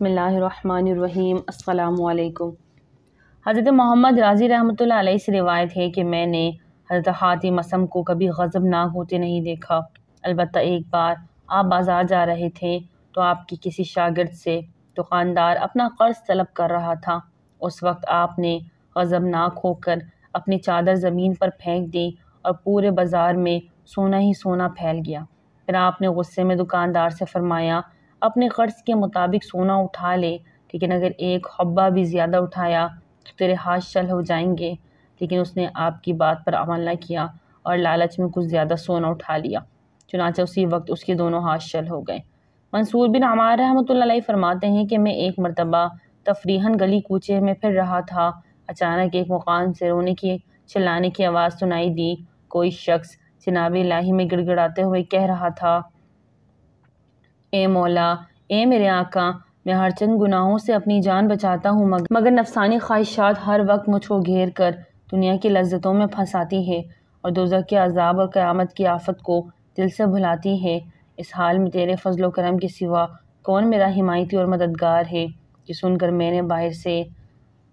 بسم اللہ الرحمن الرحیم۔ السلام علیکم۔ حضرت محمد رازی رحمۃ اللہ علیہ سے روایت ہے کہ میں نے حضرت حاتم اسم کو کبھی غضبناک ہوتے نہیں دیکھا، البتہ ایک بار آپ بازار جا رہے تھے تو آپ کی کسی شاگرد سے دکاندار اپنا قرض طلب کر رہا تھا۔ اس وقت آپ نے غضبناک ہو کر اپنی چادر زمین پر پھینک دی اور پورے بازار میں سونا ہی سونا پھیل گیا۔ پھر آپ نے غصے میں دکاندار سے فرمایا، اپنے قرض کے مطابق سونا اٹھا لے، لیکن اگر ایک حبہ بھی زیادہ اٹھایا تو تیرے ہاتھ شل ہو جائیں گے۔ لیکن اس نے آپ کی بات پر عمل نہ کیا اور لالچ میں کچھ زیادہ سونا اٹھا لیا، چنانچہ اسی وقت اس کے دونوں ہاتھ شل ہو گئے۔ منصور بن عمار رحمۃ اللہ علیہ فرماتے ہیں کہ میں ایک مرتبہ تفریحاً گلی کوچے میں پھر رہا تھا، اچانک ایک مکان سے رونے کی چلانے کی آواز سنائی دی۔ کوئی شخص جناب الہی میں گڑ گڑاتے ہوئے کہہ رہا تھا، اے مولا، اے میرے آقا، میں ہر چند گناہوں سے اپنی جان بچاتا ہوں، مگر نفسانی خواہشات ہر وقت مجھ کو گھیر کر دنیا کی لذتوں میں پھنساتی ہے اور دوزخ کے عذاب اور قیامت کی آفت کو دل سے بھلاتی ہے۔ اس حال میں تیرے فضل و کرم کے سوا کون میرا حمایتی اور مددگار ہے؟ یہ سن کر میں نے باہر سے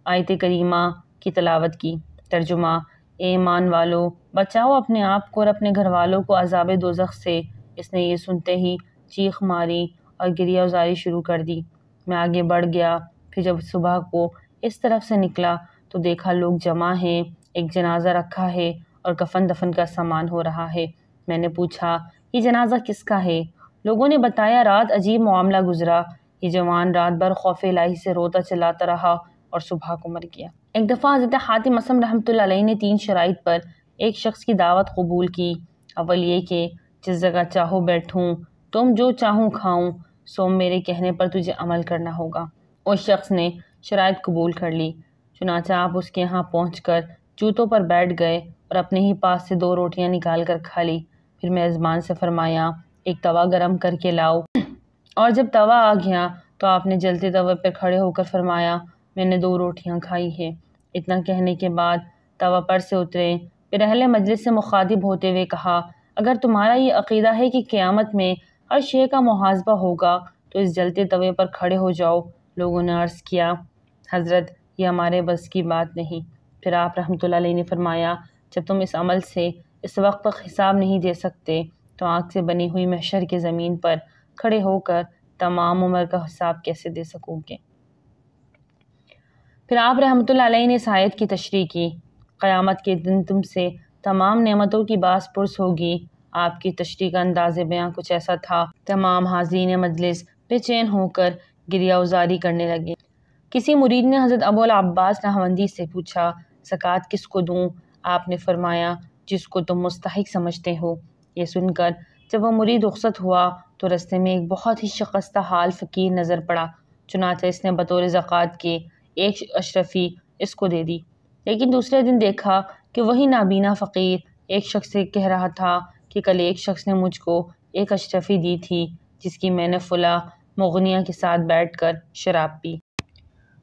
آیت کریمہ کی تلاوت کی۔ ترجمہ: اے ایمان والو، بچاؤ اپنے آپ کو اور اپنے گھر والوں کو عذاب دوزخ سے۔ اس نے یہ سنتے ہی چیخ ماری اور گریہ ازاری شروع کر دی۔ میں آگے بڑھ گیا، پھر جب صبح کو اس طرف سے نکلا تو دیکھا لوگ جمع ہیں، ایک جنازہ رکھا ہے اور کفن دفن کا سامان ہو رہا ہے۔ میں نے پوچھا، یہ جنازہ کس کا ہے؟ لوگوں نے بتایا، رات عجیب معاملہ گزرا، یہ جوان رات بھر خوف الہی سے روتا چلاتا رہا اور صبح کو مر گیا۔ ایک دفعہ حضرت حاتم اسم رحمۃ اللہ علیہ نے 3 شرائط پر ایک شخص کی دعوت قبول کی۔ اول یہ کہ جس جگہ چاہو بیٹھوں، تم جو چاہوں کھاؤں، سو میرے کہنے پر تجھے عمل کرنا ہوگا۔ اس شخص نے شرائط قبول کر لی، چنانچہ آپ اس کے یہاں پہنچ کر جوتوں پر بیٹھ گئے اور اپنے ہی پاس سے 2 روٹیاں نکال کر کھا لی۔ پھر میزبان سے فرمایا، ایک توا گرم کر کے لاؤ، اور جب توا آ گیا تو آپ نے جلتے توے پر کھڑے ہو کر فرمایا، میں نے 2 روٹیاں کھائی ہیں۔ اتنا کہنے کے بعد توا پر سے اترے، پھر اہل مجلس سے مخاطب ہوتے ہوئے کہا، اگر تمہارا یہ عقیدہ ہے کہ قیامت میں ہر شے کا محاسبہ ہوگا تو اس جلتے توے پر کھڑے ہو جاؤ۔ لوگوں نے عرض کیا، حضرت یہ ہمارے بس کی بات نہیں۔ پھر آپ رحمۃ اللہ علیہ نے فرمایا، جب تم اس عمل سے اس وقت تک حساب نہیں دے سکتے تو آگ سے بنی ہوئی محشر کی زمین پر کھڑے ہو کر تمام عمر کا حساب کیسے دے سکو گے؟ پھر آپ رحمۃ اللہ علیہ نے اس آیت کی تشریح کی، قیامت کے دن تم سے تمام نعمتوں کی باز پرس ہوگی۔ آپ کی تشریح کا انداز بیاں کچھ ایسا تھا، تمام حاضرین مجلس بے چین ہو کر گریہ ازاری کرنے لگے۔ کسی مرید نے حضرت ابو العباس نہوندی سے پوچھا، زکوٰۃ کس کو دوں؟ آپ نے فرمایا، جس کو تم مستحق سمجھتے ہو۔ یہ سن کر جب وہ مرید رخصت ہوا تو رستے میں ایک بہت ہی شکستہ حال فقیر نظر پڑا، چنانچہ اس نے بطور زکوٰۃ کے 1 اشرفی اس کو دے دی۔ لیکن دوسرے دن دیکھا کہ وہی نابینا فقیر ایک شخص سے کہہ رہا تھا کہ کل ایک شخص نے مجھ کو 1 اشرفی دی تھی، جس کی میں نے فلاں مغنیہ کے ساتھ بیٹھ کر شراب پی۔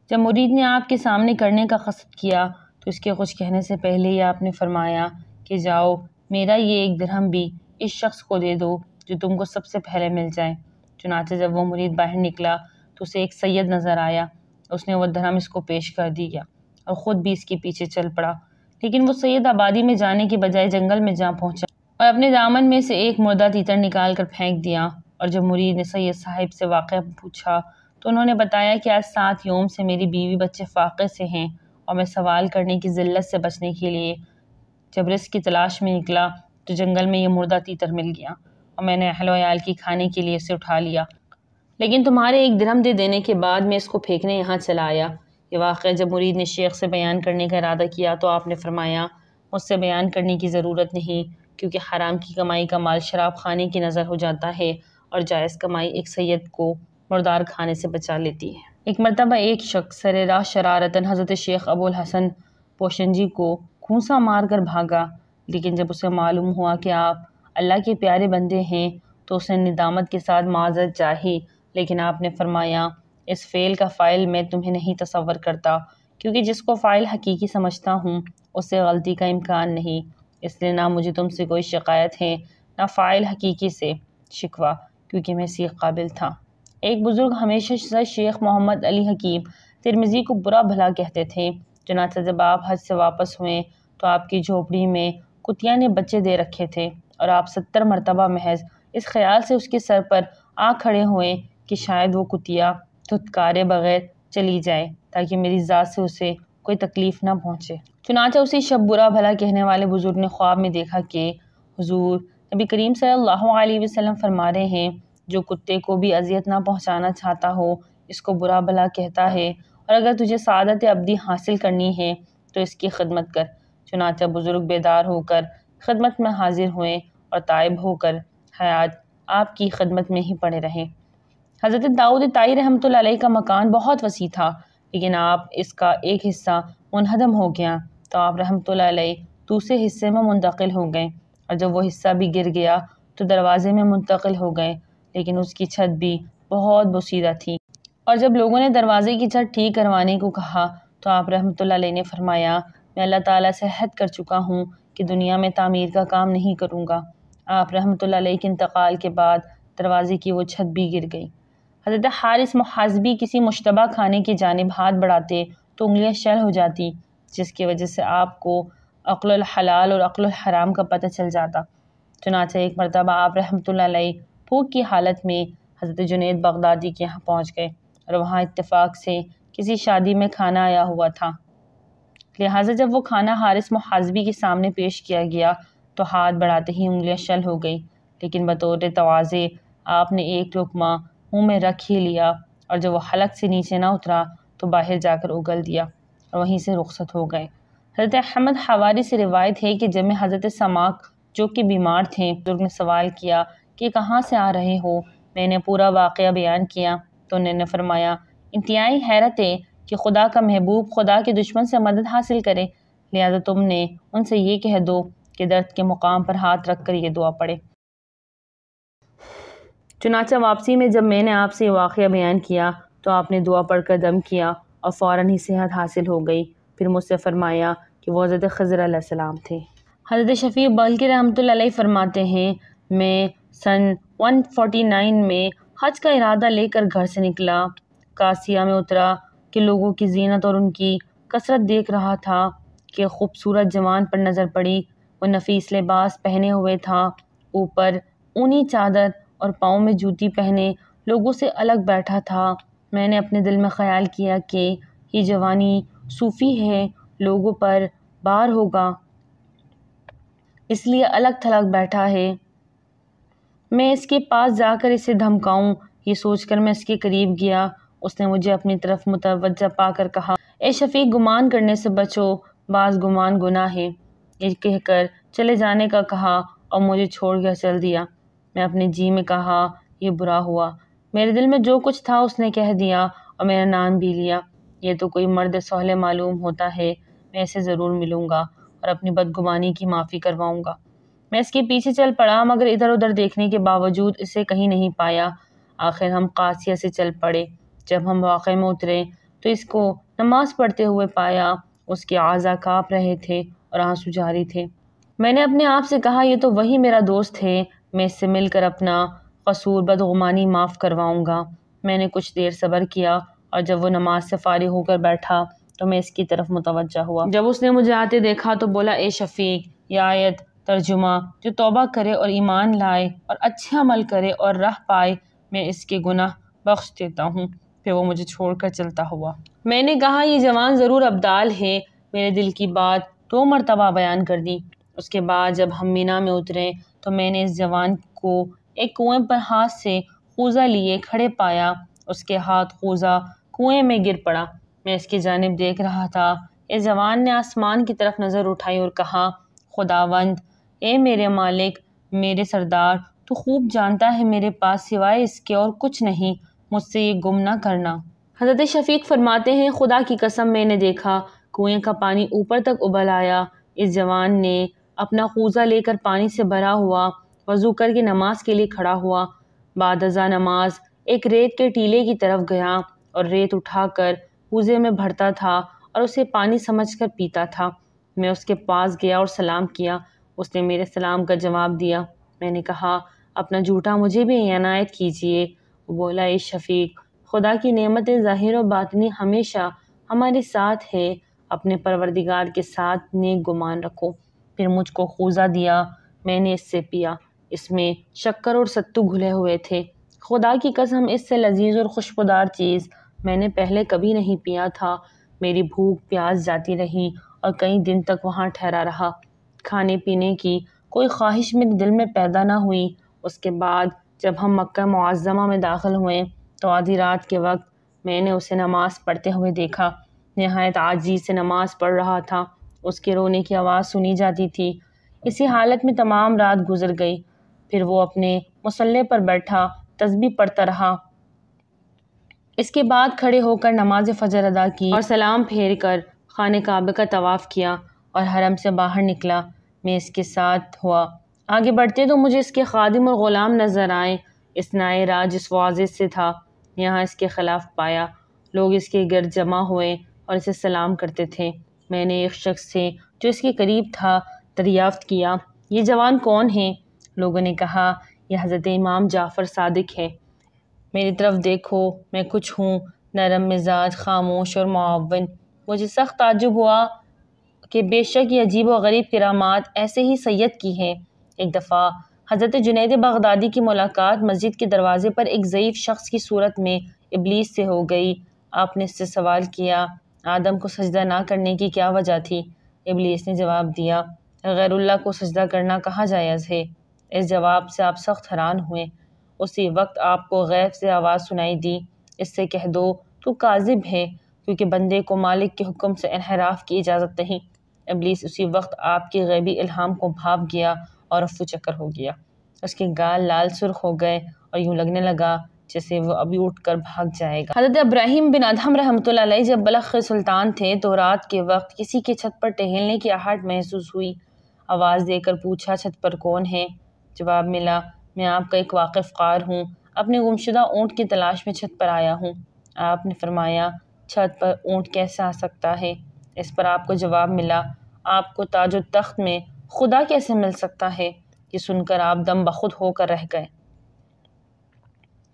جب مرید نے آپ کے سامنے کرنے کا قصد کیا تو اس کے کچھ کہنے سے پہلے ہی آپ نے فرمایا کہ جاؤ، میرا یہ 1 درہم بھی اس شخص کو دے دو جو تم کو سب سے پہلے مل جائے۔ چنانچہ جب وہ مرید باہر نکلا تو اسے ایک سید نظر آیا، اس نے وہ درہم اس کو پیش کر دیا اور خود بھی اس کے پیچھے چل پڑا۔ لیکن وہ سید آبادی میں جانے کے بجائے جنگل میں جا پہنچا اور اپنے دامن میں سے ایک مردہ تیتر نکال کر پھینک دیا۔ اور جب مرید نے سید صاحب سے واقعہ پوچھا تو انہوں نے بتایا کہ آج 7 یوم سے میری بیوی بچے فاقے سے ہیں، اور میں سوال کرنے کی ذلت سے بچنے کے لیے جب رزق کی تلاش میں نکلا تو جنگل میں یہ مردہ تیتر مل گیا اور میں نے اہل و عیال کی کھانے کے لیے اسے اٹھا لیا، لیکن تمہارے 1 درہم دے دینے کے بعد میں اس کو پھینکنے یہاں چلا آیا۔ یہ واقعہ جب مرید نے شیخ سے بیان کرنے کا ارادہ کیا تو آپ نے فرمایا، مجھ سے بیان کرنے کی ضرورت نہیں، کیونکہ حرام کی کمائی کا مال شراب خانے کی نظر ہو جاتا ہے اور جائز کمائی ایک سید کو مردار کھانے سے بچا لیتی ہے۔ ایک مرتبہ ایک شخص سر راہ شرارتاً حضرت شیخ ابو الحسن پوشنجی کو کھونسا مار کر بھاگا، لیکن جب اسے معلوم ہوا کہ آپ اللہ کے پیارے بندے ہیں تو اس نے ندامت کے ساتھ معذرت چاہی، لیکن آپ نے فرمایا، اس فعل کا فاعل میں تمہیں نہیں تصور کرتا، کیونکہ جس کو فاعل حقیقی سمجھتا ہوں اس سے غلطی کا امکان نہیں، اس لیے نہ مجھے تم سے کوئی شکایت ہے نہ فاعل حقیقی سے شکوہ، کیونکہ میں سیکھ قابل تھا۔ ایک بزرگ ہمیشہ شیخ محمد علی حکیم ترمذی کو برا بھلا کہتے تھے۔ چنانچہ جب آپ حج سے واپس ہوئے تو آپ کی جھوپڑی میں کتیا نے بچے دے رکھے تھے اور آپ 70 مرتبہ محض اس خیال سے اس کے سر پر آ کھڑے ہوئے کہ شاید وہ کتیا دھتکارے بغیر چلی جائے تاکہ میری ذات سے اسے کوئی تکلیف نہ پہنچے۔ چنانچہ اسی شب برا بھلا کہنے والے بزرگ نے خواب میں دیکھا کہ حضور نبی کریم صلی اللہ علیہ وسلم فرما رہے ہیں، جو کتے کو بھی اذیت نہ پہنچانا چاہتا ہو اس کو برا بھلا کہتا ہے، اور اگر تجھے سعادت ابدی حاصل کرنی ہے تو اس کی خدمت کر۔ چنانچہ بزرگ بیدار ہو کر خدمت میں حاضر ہوئے اور تائب ہو کر حیات آپ کی خدمت میں ہی پڑے رہے۔ حضرت داؤد طائی رحمۃ اللہ علیہ کا مکان بہت وسیع تھا، لیکن آپ اس کا ایک حصہ منہدم ہو گیا تو آپ رحمۃ اللہ علیہ دوسرے حصے میں منتقل ہو گئے، اور جب وہ حصہ بھی گر گیا تو دروازے میں منتقل ہو گئے، لیکن اس کی چھت بھی بہت بوسیدہ تھی۔ اور جب لوگوں نے دروازے کی چھت ٹھیک کروانے کو کہا تو آپ رحمۃ اللہ علیہ نے فرمایا، میں اللہ تعالیٰ سے عہد کر چکا ہوں کہ دنیا میں تعمیر کا کام نہیں کروں گا۔ آپ رحمۃ اللہ علیہ کے انتقال کے بعد دروازے کی وہ چھت بھی گر گئی۔ حضرت حارث محاسبی کسی مشتبہ کھانے کی جانب ہاتھ بڑھاتے تو انگلیاں شل ہو جاتی، جس کی وجہ سے آپ کو عقل الحلال اور عقل الحرام کا پتہ چل جاتا۔ چنانچہ ایک مرتبہ آپ رحمۃ اللہ علیہ بھوک کی حالت میں حضرت جنید بغدادی کے یہاں پہنچ گئے، اور وہاں اتفاق سے کسی شادی میں کھانا آیا ہوا تھا، لہٰذا جب وہ کھانا حارث محاسبی کے سامنے پیش کیا گیا تو ہاتھ بڑھاتے ہی انگلیاں شل ہو گئی، لیکن بطور تواضع آپ نے ایک لقمہ منہ میں رکھ ہی لیا، اور جب وہ حلق سے نیچے نہ اترا تو باہر جا کر اگل دیا اور وہیں سے رخصت ہو گئے۔ حضرت احمد حواری سے روایت ہے کہ جب میں حضرت سماک جو کہ بیمار تھے، بزرگ نے سوال کیا کہ کہاں سے آ رہے ہو؟ میں نے پورا واقعہ بیان کیا تو انہوں نے فرمایا، انتہائی حیرت ہے کہ خدا کا محبوب خدا کے دشمن سے مدد حاصل کرے، لہٰذا تم نے ان سے یہ کہہ دو کہ درد کے مقام پر ہاتھ رکھ کر یہ دعا پڑھے۔ چنانچہ واپسی میں جب میں نے آپ سے یہ واقعہ بیان کیا تو آپ نے دعا پڑھ کر دم کیا اور فوراً ہی صحت حاصل ہو گئی۔ پھر مجھ سے فرمایا کہ وہ حضرت خضر علیہ السلام تھے۔ حضرت شفیع بلخی رحمۃ اللہ علیہ فرماتے ہیں، میں سن 149 میں حج کا ارادہ لے کر گھر سے نکلا، قاسیہ میں اترا کہ لوگوں کی زینت اور ان کی کثرت دیکھ رہا تھا کہ خوبصورت جوان پر نظر پڑی۔ وہ نفیس لباس پہنے ہوئے تھا، اوپر اونی چادر اور پاؤں میں جوتی پہنے لوگوں سے الگ بیٹھا تھا۔ میں نے اپنے دل میں خیال کیا کہ یہ جوانی صوفی ہے، لوگوں پر بار ہوگا، اس لیے الگ تھلگ بیٹھا ہے، میں اس کے پاس جا کر اسے دھمکاؤں۔ یہ سوچ کر میں اس کے قریب گیا۔ اس نے مجھے اپنی طرف متوجہ پا کر کہا، اے شفیع، گمان کرنے سے بچو، بعض گمان گناہ ہے۔ یہ کہہ کر چلے جانے کا کہا اور مجھے چھوڑ کر چل دیا۔ میں اپنے جی میں کہا، یہ برا ہوا، میرے دل میں جو کچھ تھا اس نے کہہ دیا اور میرا نام بھی لیا۔ یہ تو کوئی مرد صالح معلوم ہوتا ہے، میں اسے ضرور ملوں گا اور اپنی بدگمانی کی معافی کرواؤں گا۔ میں اس کے پیچھے چل پڑا، مگر ادھر ادھر دیکھنے کے باوجود اسے کہیں نہیں پایا۔ آخر ہم قاسیہ سے چل پڑے۔ جب ہم واقعے میں اترے تو اس کو نماز پڑھتے ہوئے پایا، اس کے اعضاء کانپ رہے تھے اور آنسو جاری تھے۔ میں نے اپنے آپ سے کہا، یہ تو وہی میرا دوست ہے، میں اس سے مل کر اپنا قصور بدگمانی معاف کرواؤں گا۔ میں نے کچھ دیر صبر کیا اور جب وہ نماز سے فارغ ہو کر بیٹھا تو میں اس کی طرف متوجہ ہوا۔ جب اس نے مجھے آتے دیکھا تو بولا، اے شفیع، یہ آیت ترجمہ، جو توبہ کرے اور ایمان لائے اور اچھے عمل کرے اور راہ پائے، میں اس کے گناہ بخش دیتا ہوں۔ پھر وہ مجھے چھوڑ کر چلتا ہوا۔ میں نے کہا، یہ جوان ضرور ابدال ہے۔ میرے دل کی بات 2 مرتبہ بیان کر دی۔ اس کے بعد جب ہم مینا میں اترے تو میں نے اس جوان کو ایک کنویں پر ہاتھ سے خوضہ لیے کھڑے پایا۔ اس کے ہاتھ خوضہ کنویں میں گر پڑا۔ میں اس کی جانب دیکھ رہا تھا۔ اس جوان نے آسمان کی طرف نظر اٹھائی اور کہا، خداوند، اے میرے مالک، میرے سردار، تو خوب جانتا ہے میرے پاس سوائے اس کے اور کچھ نہیں، مجھ سے یہ گم نہ کرنا۔ حضرت شفیق فرماتے ہیں، خدا کی قسم میں نے دیکھا کنویں کا پانی اوپر تک ابل آیا۔ اس جوان نے اپنا خوضہ لے کر پانی سے بھرا ہوا وضو کر کے نماز کے لیے کھڑا ہوا۔ بعد ازاں نماز ایک ریت کے ٹیلے کی طرف گیا اور ریت اٹھا کر خوضے میں بھرتا تھا اور اسے پانی سمجھ کر پیتا تھا۔ میں اس کے پاس گیا اور سلام کیا۔ اس نے میرے سلام کا جواب دیا۔ میں نے کہا، اپنا جوٹا مجھے بھی عنایت کیجیے۔ وہ بولا اے شفیق، خدا کی نعمت ظاہر و باطنی ہمیشہ ہمارے ساتھ ہے، اپنے پروردگار کے ساتھ نیک گمان رکھو۔ پھر مجھ کو خوزہ دیا، میں نے اس سے پیا، اس میں شکر اور ستو گھلے ہوئے تھے۔ خدا کی قسم اس سے لذیذ اور خوشبودار چیز میں نے پہلے کبھی نہیں پیا تھا۔ میری بھوک پیاس جاتی رہی اور کئی دن تک وہاں ٹھہرا رہا۔ کھانے پینے کی کوئی خواہش میرے دل میں پیدا نہ ہوئی۔ اس کے بعد جب ہم مکہ معظمہ میں داخل ہوئے تو آدھی رات کے وقت میں نے اسے نماز پڑھتے ہوئے دیکھا۔ نہایت عاجزی سے نماز پڑھ رہا تھا، اس کے رونے کی آواز سنی جاتی تھی۔ اسی حالت میں تمام رات گزر گئی۔ پھر وہ اپنے مصلے پر بیٹھا تسبیح پڑھتا رہا۔ اس کے بعد کھڑے ہو کر نماز فجر ادا کی اور سلام پھیر کر خانہ کعبہ کا طواف کیا اور حرم سے باہر نکلا۔ میں اس کے ساتھ ہوا۔ آگے بڑھتے تو مجھے اس کے خادم اور غلام نظر آئے۔ اس نائے راہ جس واضح سے تھا، یہاں اس کے خلاف پایا۔ لوگ اس کے گرد جمع ہوئے اور اسے سلام کرتے تھے۔ میں نے ایک شخص سے جو اس کے قریب تھا دریافت کیا، یہ جوان کون ہے؟ لوگوں نے کہا یہ حضرت امام جعفر صادق ہے۔ میری طرف دیکھو، میں کچھ ہوں، نرم مزاج، خاموش اور معاون۔ مجھے سخت تعجب ہوا کہ بے شک یہ عجیب و غریب کرامات ایسے ہی سید کی ہے۔ ایک دفعہ حضرت جنید بغدادی کی ملاقات مسجد کے دروازے پر ایک ضعیف شخص کی صورت میں ابلیس سے ہو گئی۔ آپ نے اس سے سوال کیا، آدم کو سجدہ نہ کرنے کی کیا وجہ تھی؟ ابلیس نے جواب دیا، غیر اللہ کو سجدہ کرنا کہاں جائز ہے؟ اس جواب سے آپ سخت حیران ہوئے۔ اسی وقت آپ کو غیب سے آواز سنائی دی، اس سے کہہ دو تو کاذب ہے، کیونکہ بندے کو مالک کے حکم سے انحراف کی اجازت نہیں۔ ابلیس اسی وقت آپ کی غیبی الہام کو بھاپ گیا اور رفو چکر ہو گیا۔ اس کے گال لال سرخ ہو گئے اور یوں لگنے لگا جیسے وہ ابھی اٹھ کر بھاگ جائے گا۔ حضرت ابراہیم بن ادہم رحمۃ اللہ علیہ جب بلخ کے سلطان تھے تو رات کے وقت کسی کی چھت پر ٹہلنے کی آہٹ محسوس ہوئی۔ آواز دے کر پوچھا، چھت پر کون ہے؟ جواب ملا، میں آپ کا ایک واقف قار ہوں، اپنے گمشدہ اونٹ کی تلاش میں چھت پر آیا ہوں۔ آپ نے فرمایا، چھت پر اونٹ کیسے آ سکتا ہے؟ اس پر آپ کو جواب ملا، آپ کو تاج و تخت میں خدا کیسے مل سکتا ہے؟ یہ سن کر آپ دم بخود ہو کر رہ گئے۔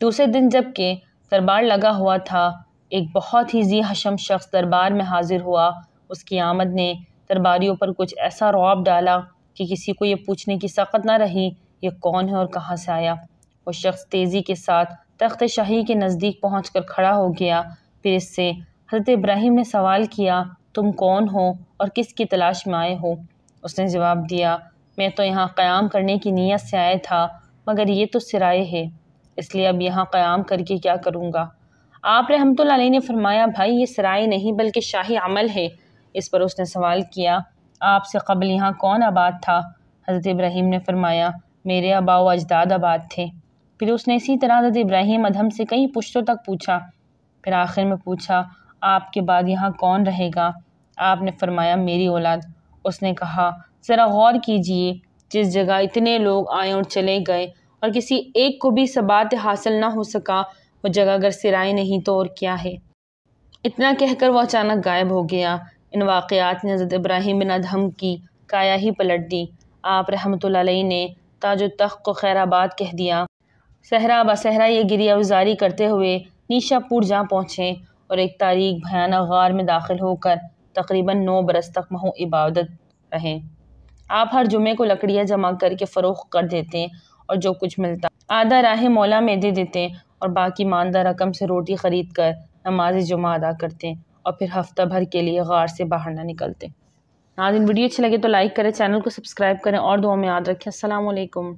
دوسرے دن جب کہ دربار لگا ہوا تھا، ایک بہت ہی ذی حشم شخص دربار میں حاضر ہوا۔ اس کی آمد نے درباریوں پر کچھ ایسا رعب ڈالا کہ کسی کو یہ پوچھنے کی سخت نہ رہی یہ کون ہے اور کہاں سے آیا۔ وہ شخص تیزی کے ساتھ تخت شاہی کے نزدیک پہنچ کر کھڑا ہو گیا۔ پھر اس سے حضرت ابراہیم نے سوال کیا، تم کون ہو اور کس کی تلاش میں آئے ہو؟ اس نے جواب دیا، میں تو یہاں قیام کرنے کی نیت سے آیا تھا، مگر یہ تو سرائے ہے، اس لیے اب یہاں قیام کر کے کیا کروں گا؟ آپ رحمۃ اللہ علیہ نے فرمایا، بھائی یہ سرائے نہیں بلکہ شاہی عمل ہے۔ اس پر اس نے سوال کیا، آپ سے قبل یہاں کون آباد تھا؟ حضرت ابراہیم نے فرمایا، میرے آباء و اجداد آباد تھے۔ پھر اس نے اسی طرح حضرت ابراہیم ادہم سے کئی پشتوں تک پوچھا۔ پھر آخر میں پوچھا، آپ کے بعد یہاں کون رہے گا؟ آپ نے فرمایا، میری اولاد۔ اس نے کہا، ذرا غور کیجئے، جس جگہ اتنے لوگ آئے اور چلے گئے اور کسی ایک کو بھی ثبات حاصل نہ ہو سکا، وہ جگہ اگر سرائے نہیں تو اور کیا ہے؟ اتنا کہہ کر وہ اچانک غائب ہو گیا۔ ان واقعات نے حضرت ابراہیم بن ادہم کی کایا ہی پلٹ دی۔ آپ رحمۃ اللہ علیہ نے تاج و تخت کو خیر آباد کہہ دیا۔ صحرا بصحرا یہ گریہ گزاری کرتے ہوئے نیشا پور جا پہنچے اور ایک تاریک بھیانک غار میں داخل ہو کر تقریباً 9 برس تک محو عبادت رہے۔ آپ ہر جمعے کو لکڑیاں جمع کر کے فروخت کر دیتے اور جو کچھ ملتا آدھا راہ مولا میں دے دیتے اور باقی ماندہ رقم سے روٹی خرید کر نماز جمعہ ادا کرتے اور پھر ہفتہ بھر کے لیے غار سے باہر نہ نکلتے۔ ناظرین، ویڈیو اچھی لگے تو لائک کریں، چینل کو سبسکرائب کریں اور دعا میں یاد رکھیں۔ السلام علیکم۔